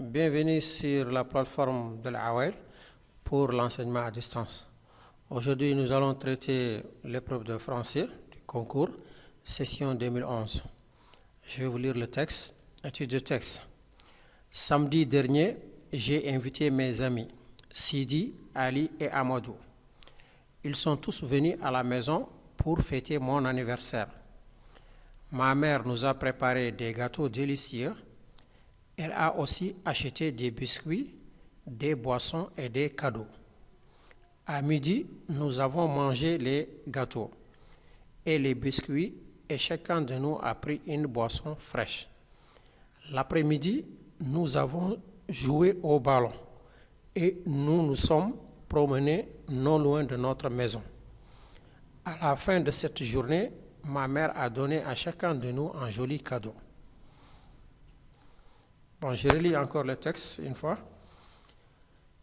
Bienvenue sur la plateforme de l'AOL pour l'enseignement à distance. Aujourd'hui, nous allons traiter l'épreuve de français du concours, session 2011. Je vais vous lire le texte, étude de texte. Samedi dernier, j'ai invité mes amis, Sidi, Ali et Amadou. Ils sont tous venus à la maison pour fêter mon anniversaire. Ma mère nous a préparé des gâteaux délicieux. Elle a aussi acheté des biscuits, des boissons et des cadeaux. À midi, nous avons mangé les gâteaux et les biscuits et chacun de nous a pris une boisson fraîche. L'après-midi, nous avons joué au ballon et nous nous sommes promenés non loin de notre maison. À la fin de cette journée, ma mère a donné à chacun de nous un joli cadeau. Bon, je relis encore le texte une fois.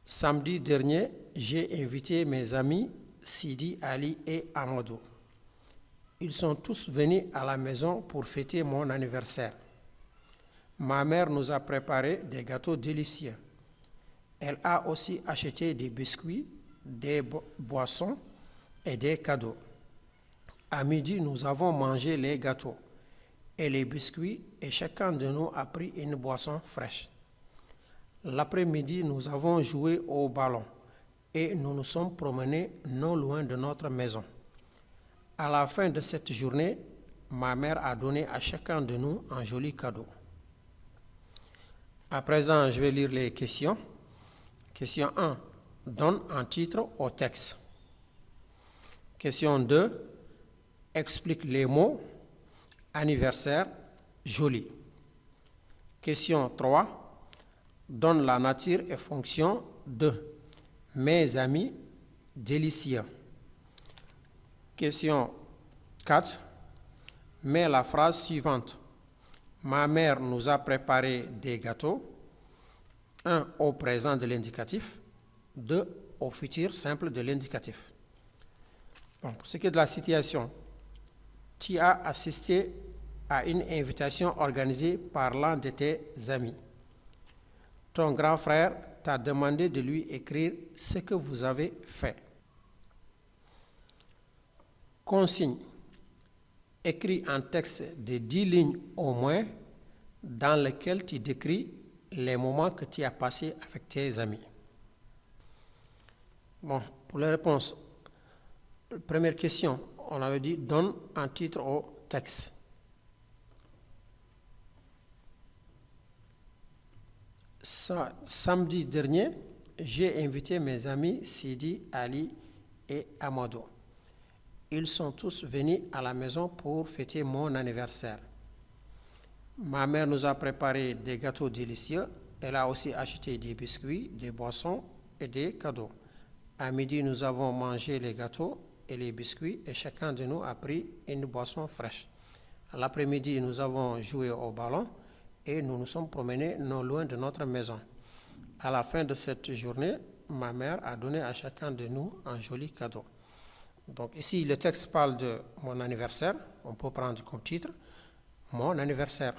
Samedi dernier, j'ai invité mes amis Sidi, Ali et Amadou. Ils sont tous venus à la maison pour fêter mon anniversaire. Ma mère nous a préparé des gâteaux délicieux. Elle a aussi acheté des biscuits, des boissons et des cadeaux. À midi, nous avons mangé les gâteaux et les biscuits et chacun de nous a pris une boisson fraîche. L'après-midi, nous avons joué au ballon et nous nous sommes promenés non loin de notre maison. À la fin de cette journée, ma mère a donné à chacun de nous un joli cadeau. À présent, je vais lire les questions. Question 1. Donne un titre au texte. Question 2. Explique les mots anniversaire, joli. Question 3. Donne la nature et fonction de mes amis, délicieux. Question 4. Mets la phrase suivante. Ma mère nous a préparé des gâteaux. 1. Au présent de l'indicatif. 2. Au futur simple de l'indicatif. Bon, pour ce qui est de la situation, tu as assisté à une invitation organisée par l'un de tes amis. Ton grand frère t'a demandé de lui écrire ce que vous avez fait. Consigne. Écris un texte de 10 lignes au moins dans lequel tu décris les moments que tu as passés avec tes amis. Bon, pour les réponses, première question, on avait dit donne un titre au texte. Samedi dernier, j'ai invité mes amis Sidi, Ali et Amadou. Ils sont tous venus à la maison pour fêter mon anniversaire. Ma mère nous a préparé des gâteaux délicieux. Elle a aussi acheté des biscuits, des boissons et des cadeaux. À midi, nous avons mangé les gâteaux et les biscuits et chacun de nous a pris une boisson fraîche. L'après-midi, nous avons joué au ballon et nous nous sommes promenés non loin de notre maison. À la fin de cette journée, ma mère a donné à chacun de nous un joli cadeau. Donc ici, le texte parle de mon anniversaire. On peut prendre comme titre mon anniversaire.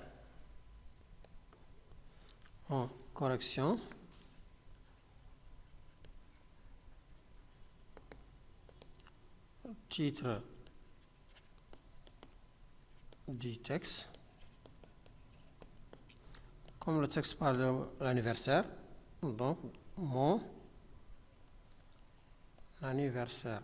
En correction. Titre du texte. Comme le texte parle de l'anniversaire, donc mon anniversaire.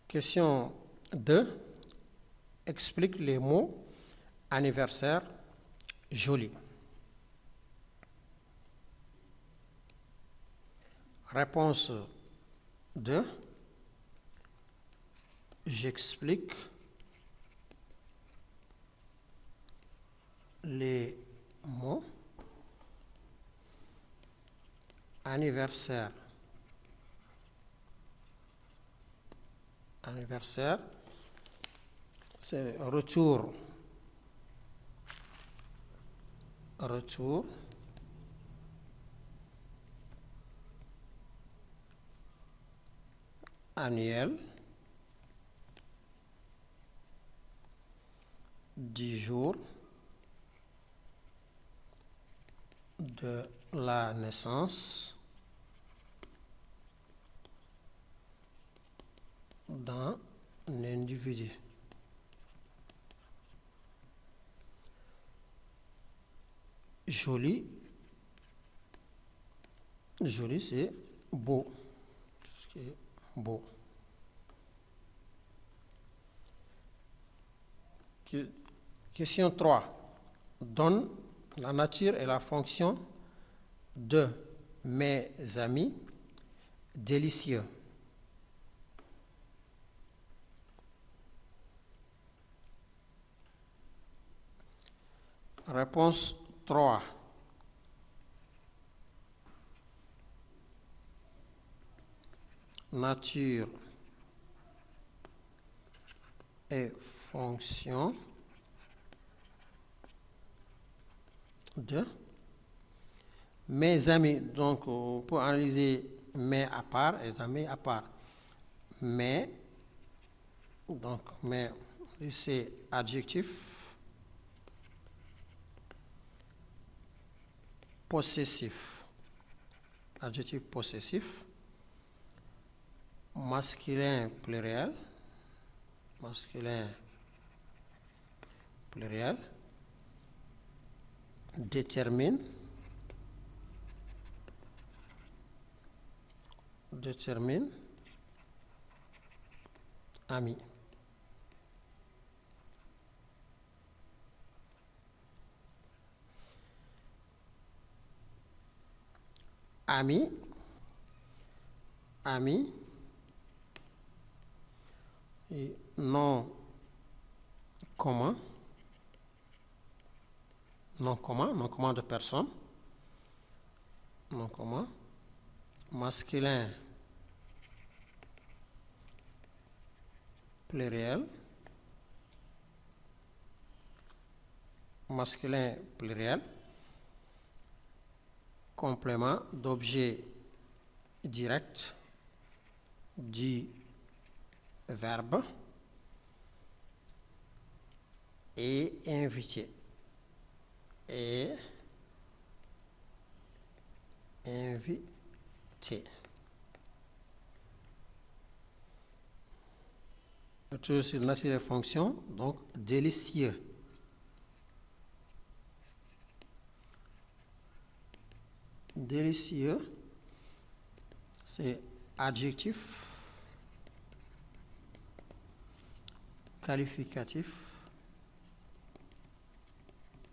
Question 2. Explique les mots anniversaire, joli. Réponse 2. J'explique les mots anniversaire, Anniversaire. C'est retour. Retour. Annuel. 10 jours de la naissance d'un individu. Joli. Joli, c'est beau. Ce qui est beau. Question 3. Donne la nature et la fonction de mes amis délicieux. Réponse 3. Nature et fonction de mes amis. Donc, pour analyser mes à part et amis à part. Mais, donc, mais, c'est adjectif possessif. Adjectif possessif. Masculin pluriel. Masculin pluriel. Détermine. Détermine. Ami. Ami. Ami. Et nom commun. Nom commun de personne. Nom commun. Masculin pluriel. Masculin pluriel. Complément d'objet direct du verbe et invité. Et invité. Retour sur nature et fonction, donc délicieux. Délicieux, c'est adjectif qualificatif.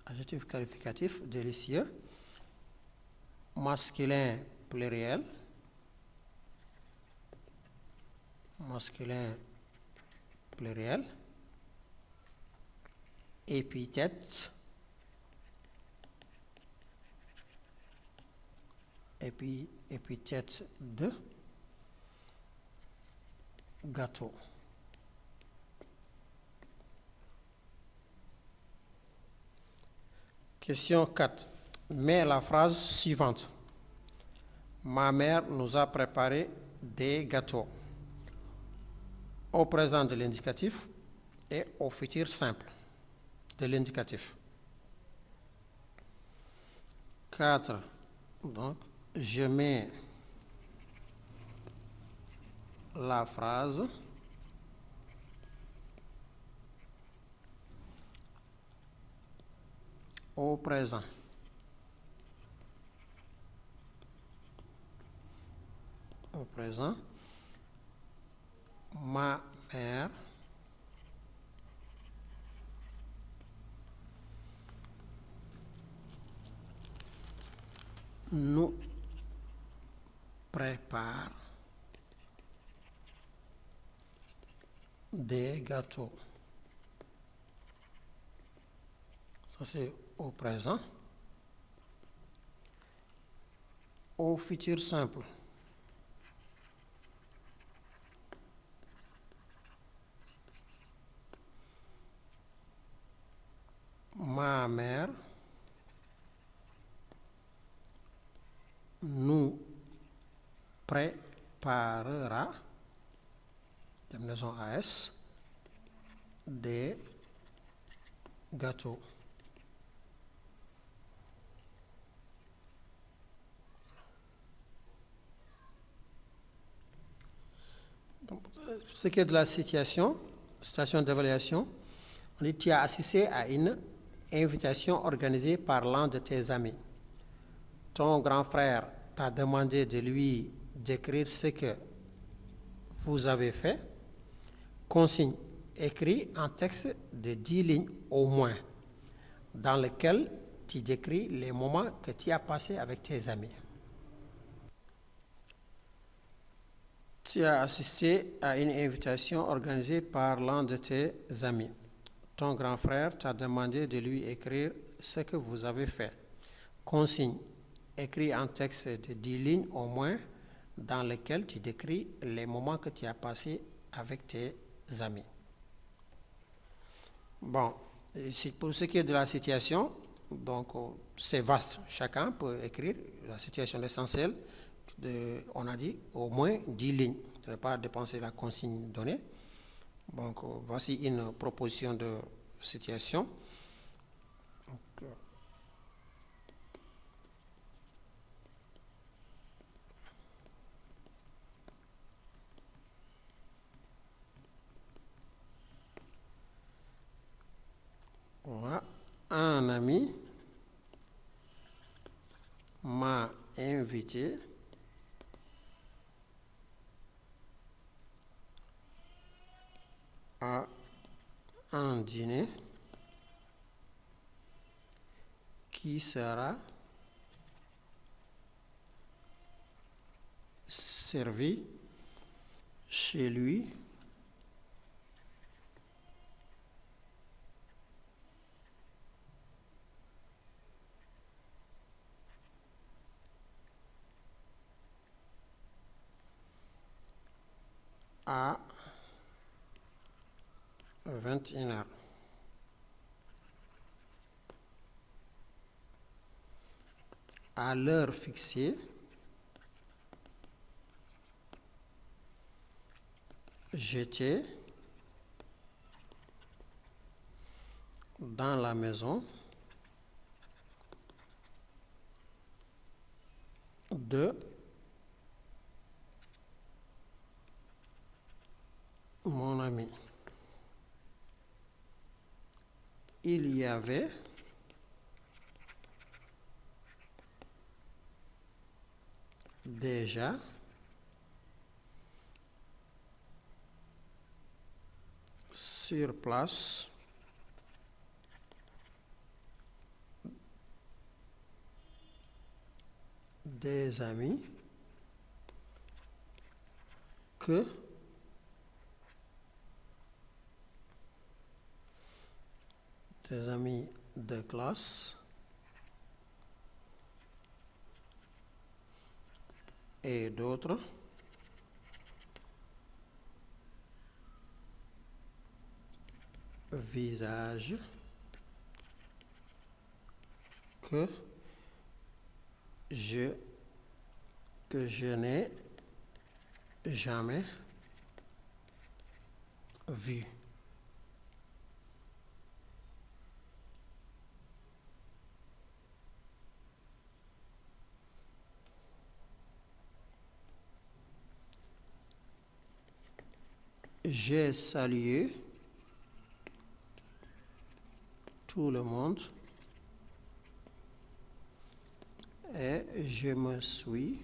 Adjectif qualificatif, délicieux. Masculin pluriel. Masculin pluriel. Épithète. Épithète de gâteau. Question 4. Mets la phrase suivante. Ma mère nous a préparé des gâteaux. Au présent de l'indicatif et au futur simple de l'indicatif. 4. Donc, je mets la phrase au présent. Au présent, ma mère nous prépare des gâteaux. Ça c'est au présent. Au futur simple. préparera, terminaison AS, des gâteaux. Donc, ce qui est de la situation d'évaluation, on dit tu as assisté à une invitation organisée par l'un de tes amis. Ton grand frère t'a demandé de lui d'écrire ce que vous avez fait. Consigne, écrit un texte de 10 lignes au moins, dans lequel tu décris les moments que tu as passés avec tes amis. Tu as assisté à une invitation organisée par l'un de tes amis. Ton grand frère t'a demandé de lui écrire ce que vous avez fait. Consigne, écris un texte de 10 lignes au moins, dans lequel tu décris les moments que tu as passés avec tes amis. Bon, pour ce qui est de la situation, donc c'est vaste. Chacun peut écrire la situation, l'essentiel. On a dit au moins 10 lignes. Je ne vais pas dépenser la consigne donnée. Donc, voici une proposition de situation. Donc, voilà. Un ami m'a invité à un dîner qui sera servi chez lui à 21h. À l'heure fixée, j'étais dans la maison de mon ami. Il y avait déjà sur place des amis que des amis de classe et d'autres visages que je n'ai jamais vus. J'ai salué tout le monde et je me suis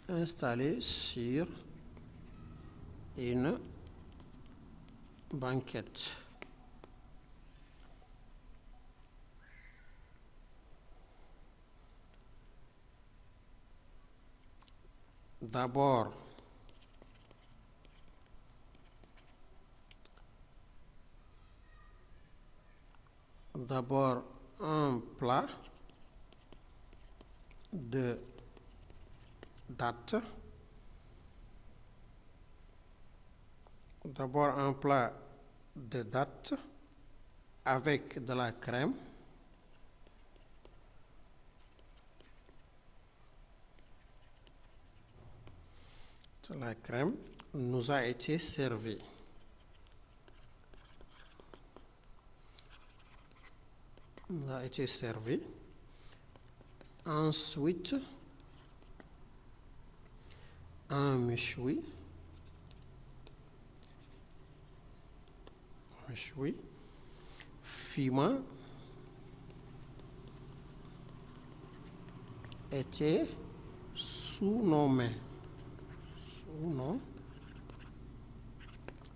installé sur une banquette. D'abord, un plat de dattes. D'abord un plat de dattes avec de la crème de la crème nous a été servi. Nous a été servi. Ensuite, un méchoui. Fumant était sous nos mains. Sous nos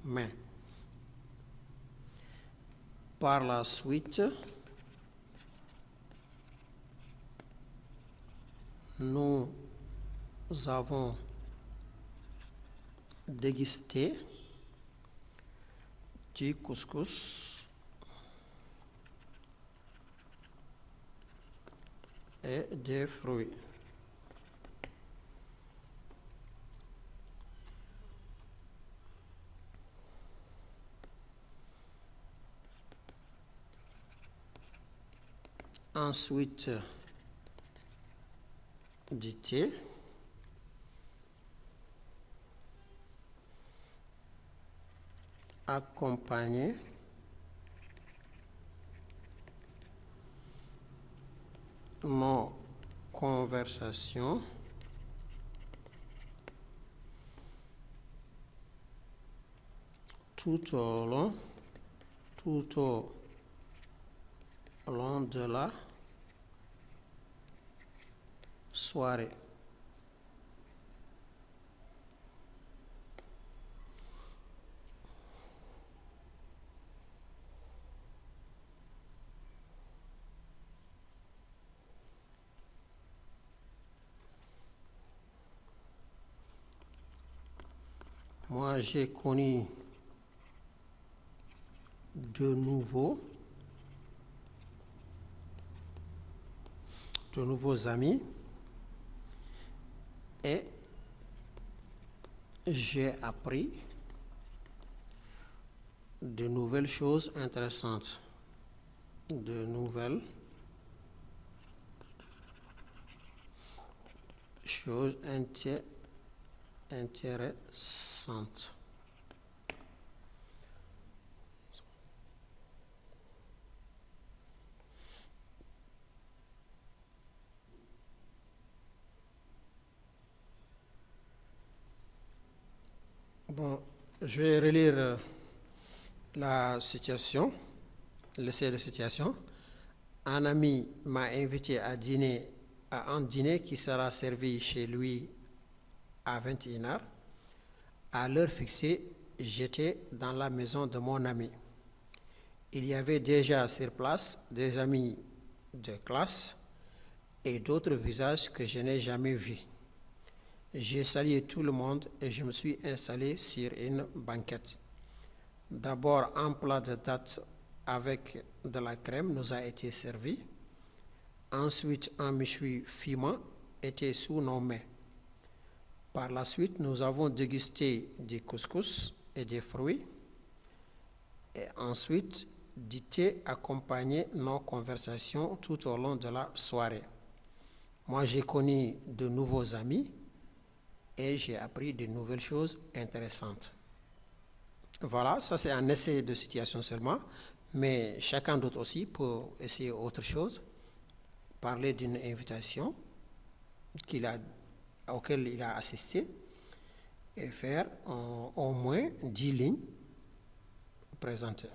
mains. Par la suite, nous avons dégusté du couscous et des fruits. Ensuite, du thé. Accompagné nos conversations tout au long de la soirée. Moi, j'ai connu de nouveaux amis et j'ai appris de nouvelles choses intéressantes. De nouvelles choses intéressantes. Bon, je vais relire la situation, l'essai de situation. Un ami m'a invité à un dîner qui sera servi chez lui à 21h. À l'heure fixée, j'étais dans la maison de mon ami. Il y avait déjà sur place des amis de classe et d'autres visages que je n'ai jamais vus. J'ai salué tout le monde et je me suis installé sur une banquette. D'abord, un plat de dattes avec de la crème nous a été servi. Ensuite, un méchoui fumant était sous nos mains. Par la suite, nous avons dégusté du couscous et des fruits. Et ensuite, du thé accompagnait nos conversations tout au long de la soirée. Moi, j'ai connu de nouveaux amis et j'ai appris de nouvelles choses intéressantes. Voilà, ça c'est un essai de situation seulement, mais chacun d'autre aussi peut essayer autre chose, parler d'une invitation auquel il a assisté et faire au moins 10 lignes présentées.